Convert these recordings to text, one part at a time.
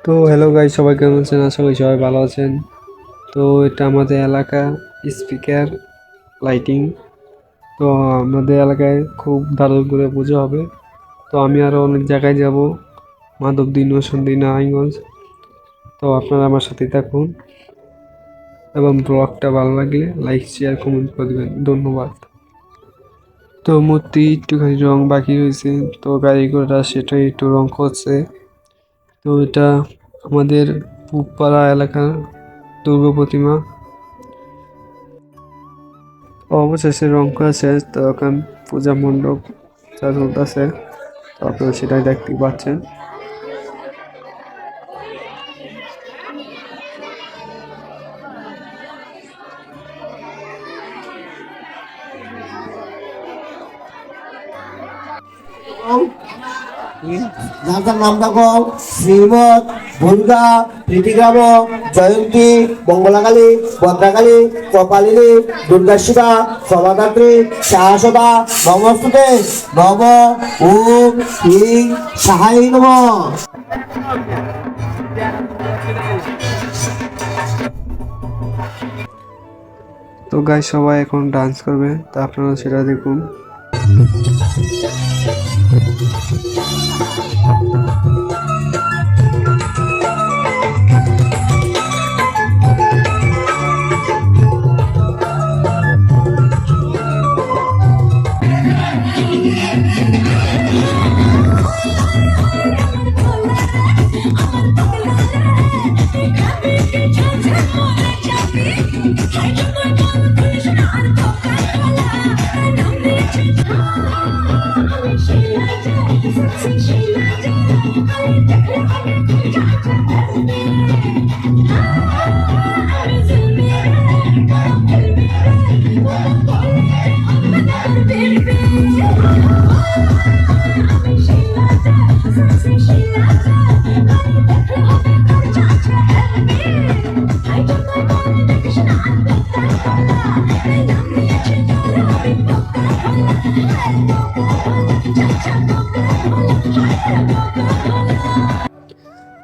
তো hello guys, সবাই কেমন আছেন? আশা করি সবাই ভালো আছেন। তো এটা আমাদের এলাকা স্পিকার লাইটিং। তো আমাদের এলাকায় খুব দারুণ করে পুজো হবে। তো আমি আরও অনেক জায়গায় যাব, মাধবদী, নরসিংদী, নারায়ণগঞ্জ। তো আপনারা আমার সাথে থাকুন এবং ব্লগটা ভালো লাগলে লাইক শেয়ার কমেন্ট করে দেবেন। ধন্যবাদ। তো মূর্তি একটুখানি রং বাকি রয়েছে, তো কারিগররা সেটাই একটু রং করছে। তো এটা আমাদের পুবপাড়া এলাকার দুর্গা প্রতিমা। অবশেষে রং করা শেষ, তো এখন পূজা মণ্ডপ যা চলতেছে, তো আপনারা সেটাই দেখতে পাচ্ছেন। যার যার নাম দেখো: শ্রীমৎ, ভূমিকা, প্রীতিগ্রাম, জয়ন্তী, মঙ্গলাকালী, ভদ্রাকালী, কপালিনী, দুর্গা শিবা, সমাধাত্রী, সাহসদা, নমস্তুতে, নম ওম হিং সাহাই নম। তো গাইস, সবাই এখন ডান্স করবে, তা আপনারা সেটা দেখুন।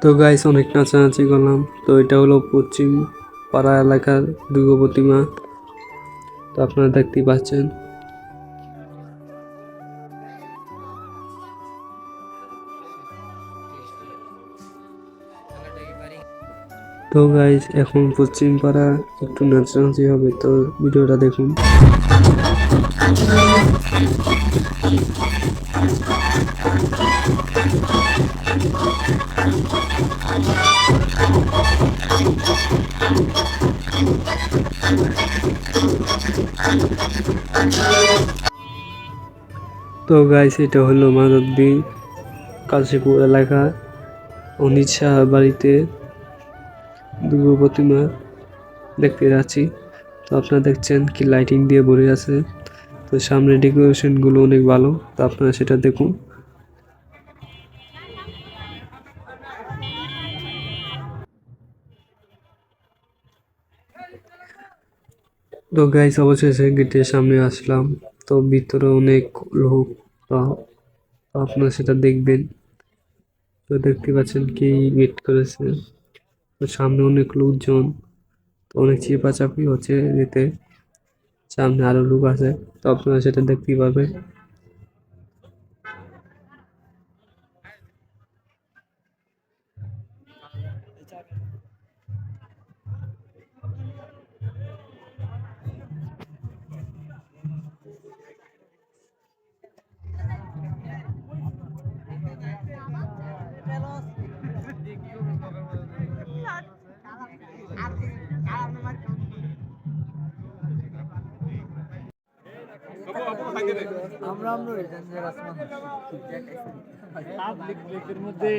তো গাইস, অনেক নাচানাচি করলাম। তো এটা হলো পশ্চিম পাড়া এলাকার দুর্গা প্রতিমা, তো আপনারা দেখতেই পাচ্ছেন। তো গাইস, এখন পশ্চিম পাড়া একটু নাচানাচি হবে, তো ভিডিওটা দেখুন। তো গাইস, এটা হলো মাধবদী কাশীপুর এলাকা অনিত সাহার বাড়িতে দুর্গা প্রতিমা দেখতে যাচ্ছি। তো আপনারা দেখছেন কি লাইটিং দিয়ে ভরে আছে। তো সামনে ডেকোরেশন গুলো অনেক ভালো, তো আপনারা সেটা দেখুন। তো গাইস, অবশেষে গেটের সামনে আসলাম। তো ভিতরে অনেক লোক তো আপনারা সেটা দেখবেন। তো দেখতে পাচ্ছেন কি ওয়েট করেছে, তো সামনে অনেক লোকজন, তো অনেক চিপাচাপি হচ্ছে যেতে, সামনে আরো লোক আছে, তো আপনারা সেটা দেখতেই পাবেন। আমরা ডেঞ্জার আসমান পাবলিক ব্রেকের মধ্যে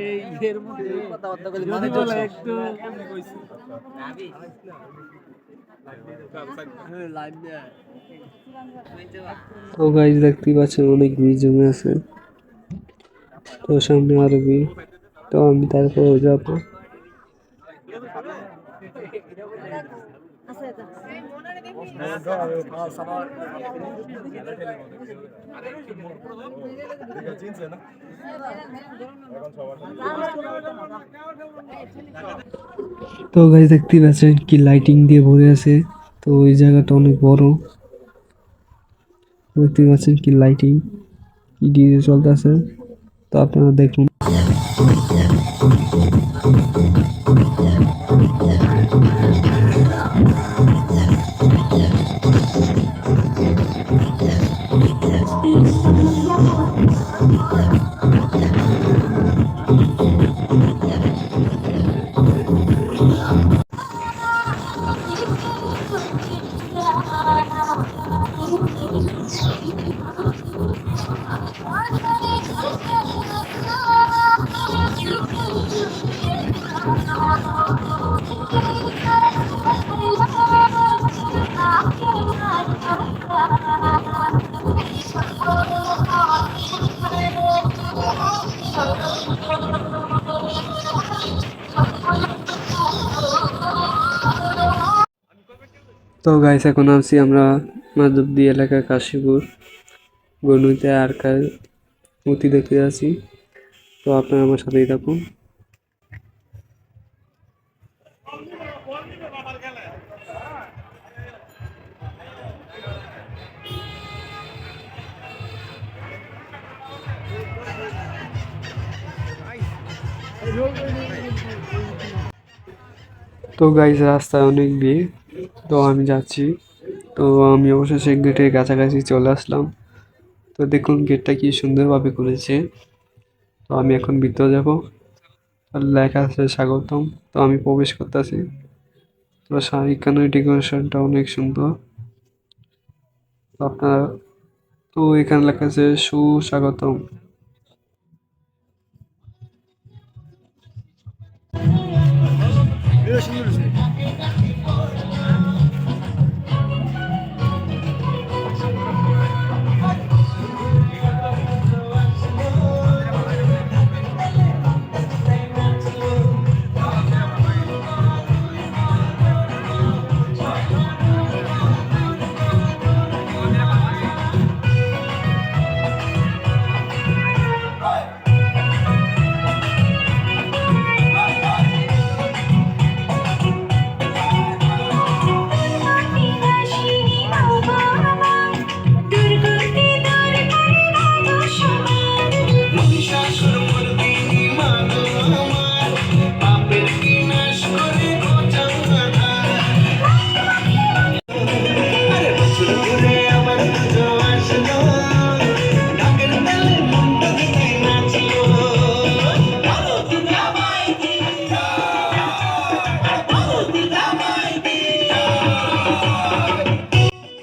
এর মধ্যে কথাবার্তা বলি মানে চলে একটু লাইভ তো গাইজ দেখতেই পাচ্ছেন অনেক ভিড় জমে আছে, তো সামনে আরো ভিড়, তো আমি তারপর যাবো। তো গাইজ দেখতেই পাচ্ছেন কি লাইটিং দিয়ে ভরে আছে, তো ওই জায়গাটা অনেক বড়, দেখতে পাচ্ছেন কি লাইটিং, কি ডিজে চলতেছে, তো আপনারা দেখুন। তো গাইস এখন আছি আমরা মাধবদী এলাকা কাশীপুর গনুইতে আরকার মূর্তি দেখতে যাচ্ছি, তো আপনারা আমার সাথেই থাকুন। তো গাইস রাস্তায় অনেক ভিড়, তো আমি যাচ্ছি, তো আমি অবশেষে গেটের কাছাকাছি চলে আসলাম। তো দেখুন গেটটা কি সুন্দরভাবে করেছে, তো আমি এখন ভিতরে যাব, আর লেখা আছে স্বাগতম, তো আমি প্রবেশ করতেছি। তো এখানে ডেকোরেশনটা অনেক সুন্দর, তো আপনারা, তো এখানে লেখা আছে সুস্বাগতম।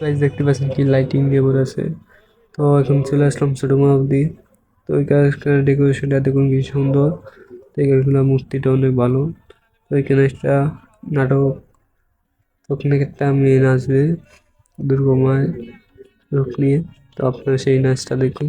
গাইস দেখতে পাচ্ছেন কি লাইটিং দিয়ে ভরে আছে, তো এখন চলে আসলাম ছোট মা অব্দি, তো ওইখানে ডেকোরেশনটা দেখুন কি সুন্দর, তো এখানে মূর্তিটা অনেক ভালো, তো এখানে একটা নাটক, তো ওখানে একটা মেয়ে নাচবে দুর্গা মায়ের রূপ নিয়ে, তো আপনারা সেই নাচটা দেখুন।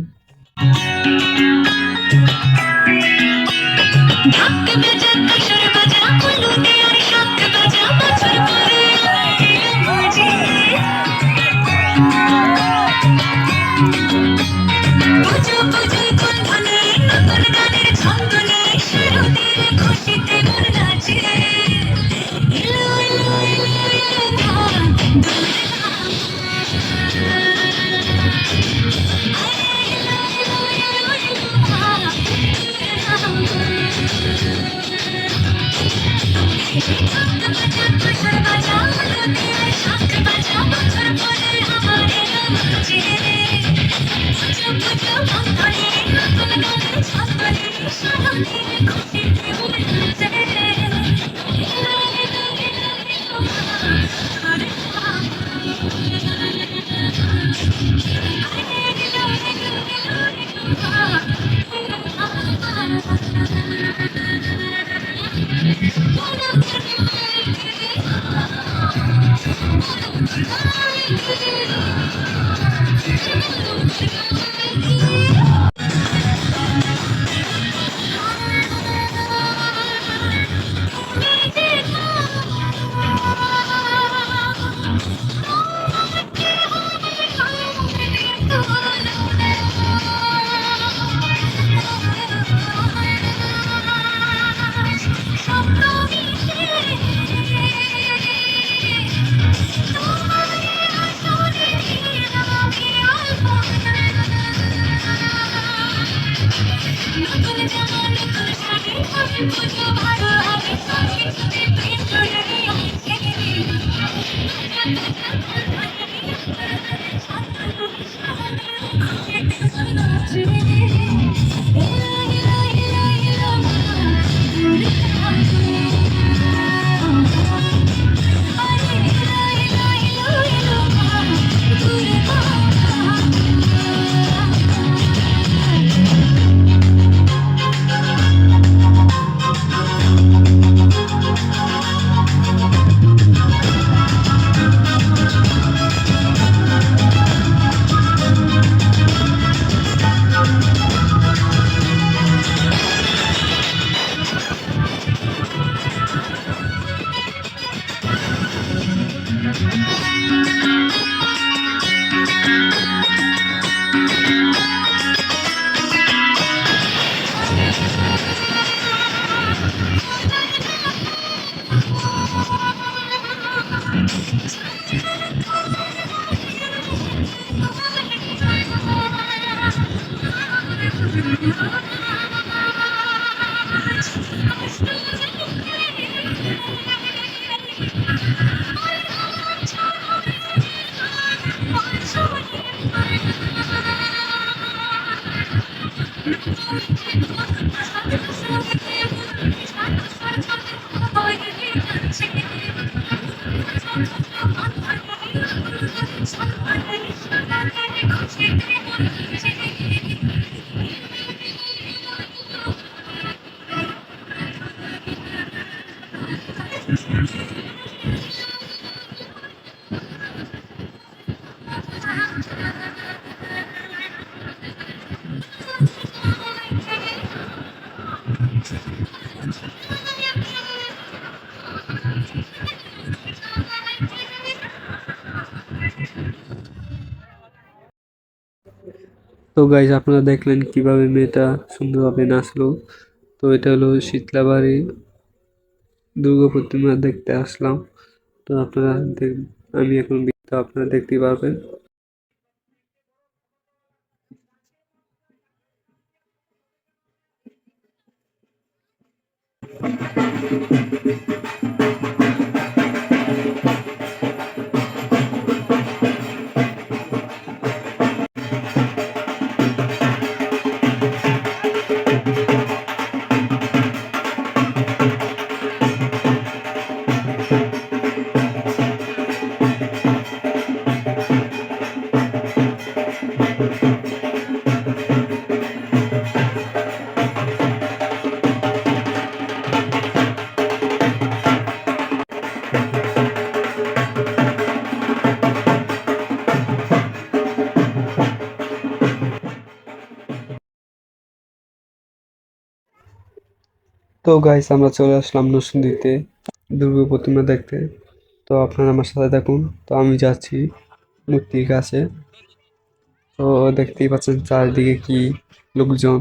তো গাইজ আপনারা দেখলেন কিভাবে মেয়েটা সুন্দরভাবে নাচলো। তো এটা হলো শীতলাবাড়ি দুর্গা প্রতিমা দেখতে আসলাম। তো আপনারা আমি এখন তো আপনারা দেখতে পারবেন। তো গাইস আমরা চলে আসলাম নরসিংদীতে দুর্গা প্রতিমা দেখতে। তো আপনারা আমার সাথে থাকুন। তো আমি যাচ্ছি মূর্তির কাছে। তো দেখতেই পাচ্ছেন চারিদিকে কি লোকজন।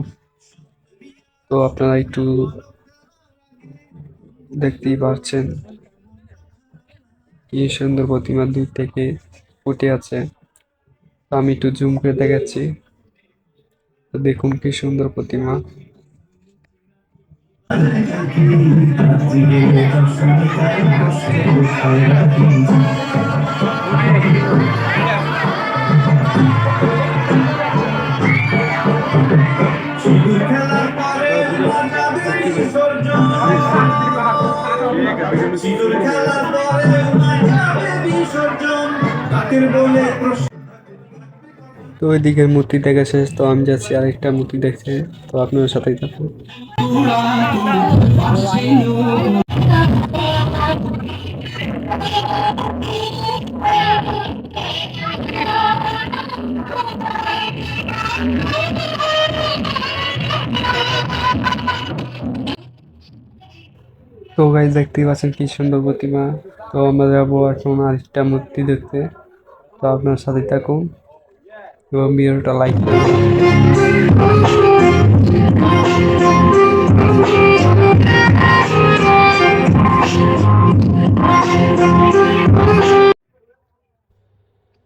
তো আপনারা একটু দেখতেই পাচ্ছেন কি সুন্দর প্রতিমা দূর থেকে ফুটে আছে। তো আমি একটু জুম করে দেখাচ্ছি। তো দেখুন কি সুন্দর প্রতিমা। তো ওই দিকের মূর্তি দেখা শেষ, তো আমি যাচ্ছি আরেকটা মূর্তি দেখতে। তো আপনার সাথেই থাকুন। তো গাইজ দেখতেই পাচ্ছেন কি সুন্দর প্রতিমা। তো আমরা যাবো এখন আরেকটা মূর্তি দেখতে। তো আপনার সাথে থাকুন এবং ভিডিওটা লাইক করুন।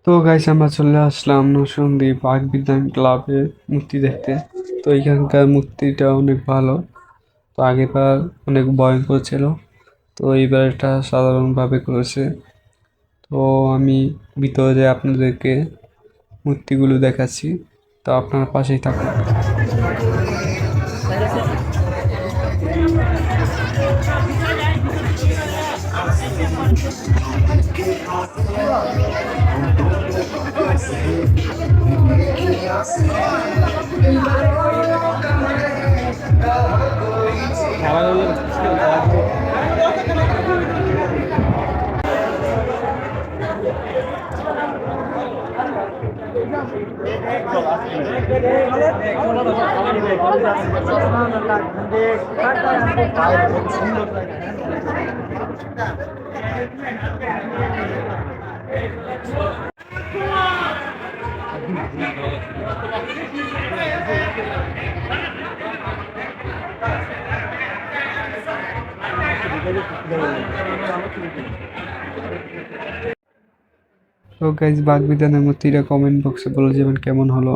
তো গাইস আমরা চলে আসলাম নরসিংদী বাগ বিজ্ঞান ক্লাবে মূর্তি দেখতে। তো এখানকার মূর্তিটা অনেক ভালো। তো আগেরবার অনেক ভয়ঙ্কর ছিল, তো এইবার এটা সাধারণভাবে করেছে। তো আমি ভিতরে যাই আপনাদেরকে মূর্তিগুলো দেখাচ্ছি। তো আপনার পাশেই থাকুন। তো গাইজ বাগবিধানের মূর্তিটা কমেন্ট বক্সে বলে যাবেন কেমন হলো।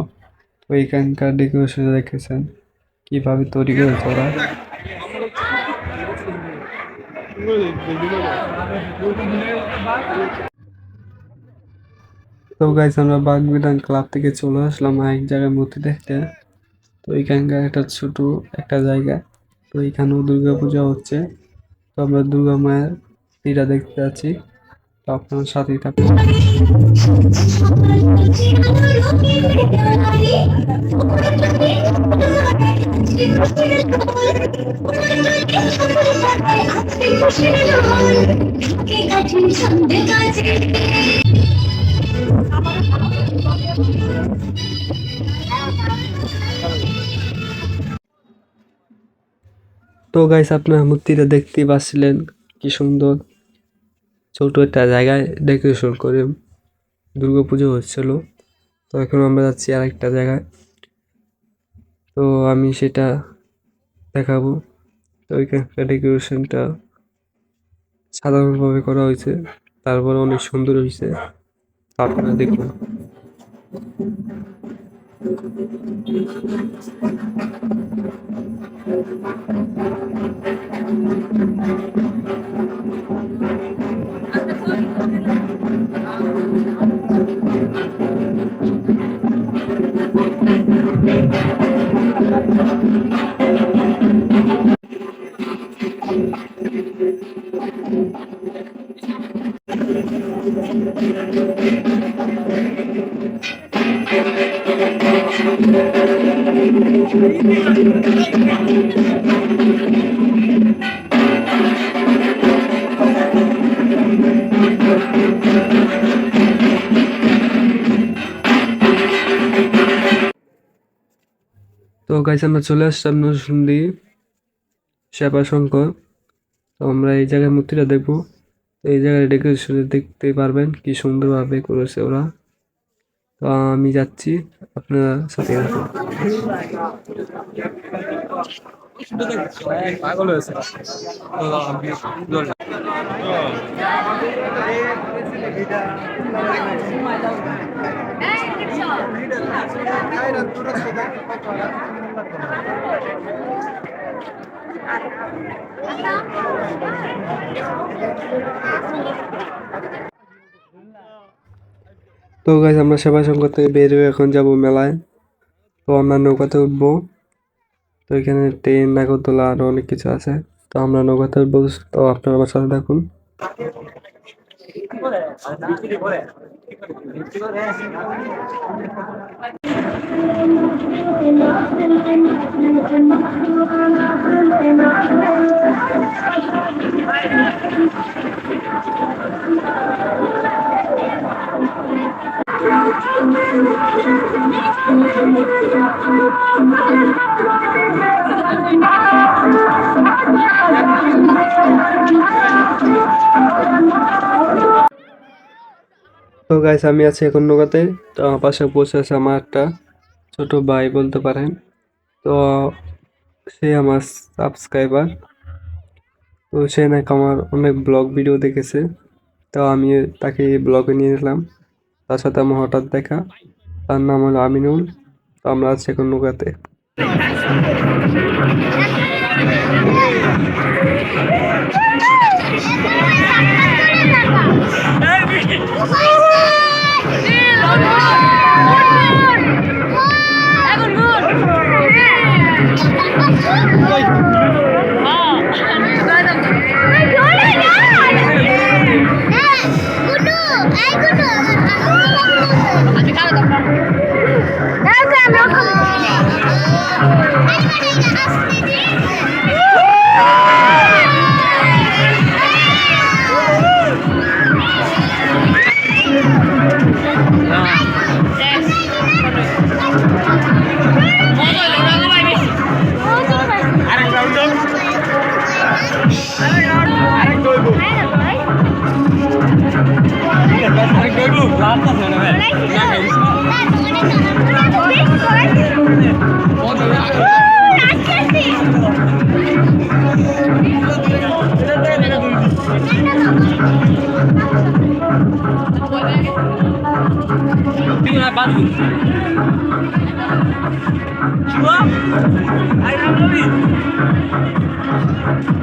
তো এইখানকার ডেকোরেশন দেখেছেন কিভাবে তৈরি করেছে ওরা। তো গাইজ আমরা বাগবিধান ক্লাব থেকে চলে আসলাম এক জায়গায় মূর্তি দেখতে। তো এইখানকার একটা ছোট একটা জায়গা। তো এইখানেও দুর্গা পূজা হচ্ছে। তো আমরা দুর্গা মায়ের এটা দেখতে যাচ্ছি। তো আপনার সাথেই থাকুন। তো গাইস আপনার মূর্তিটা দেখতেই পাচ্ছিলেন কি সুন্দর ছোট একটা জায়গায় ডেকোরেশন করে দুর্গাপুজো হচ্ছিল। তো এখন আমরা যাচ্ছি আরেকটা জায়গায়। তো আমি সেটা দেখাবো। তো ওইখানকার ডেকোরেশনটা সাধারণভাবে করা হয়েছে, তারপর অনেক সুন্দর হয়েছে। আপনারা দেখুন। তো গাইস আমরা চলে আসলাম নরসিংদী সেবা শঙ্কর। তো আমরা এই জায়গায় মূর্তিটা দেখবো। তো এই জায়গায় ডেকোরেশন দেখতে পারবেন কি সুন্দরভাবে করেছে ওরা। তো আমি যাচ্ছি, আপনারা সাথে আছেন। পাগল হয়েছে তো গাইজ আমরা সেবাশঙ্কর থেকে বের হয়ে এখন যাব মেলায়। তো আমরা নৌকাতে উঠবো। তো এখানে ট্রেন, নাগরদোলা আরো অনেক কিছু আছে। তো আমরা নৌকাতে উঠবো, তো আপনারা আমার সাথে থাকুন। তো গাইস আমি আছি এখন নৌকাতে। তো আমার পাশে বসে আছে আমার একটা ছোট ভাই বলতে পারেন। তো সে আমার সাবস্ক্রাইবার। তো সে নাকি আমার অনেক ব্লগ ভিডিও দেখেছে। তো আমি তাকে ব্লগে নিয়ে নিলাম। তার সাথে আমার হঠাৎ দেখা। তার নাম হলো আমিনুল। তো আমরা আছি এখন নৌকাতে। Shiva, I love you.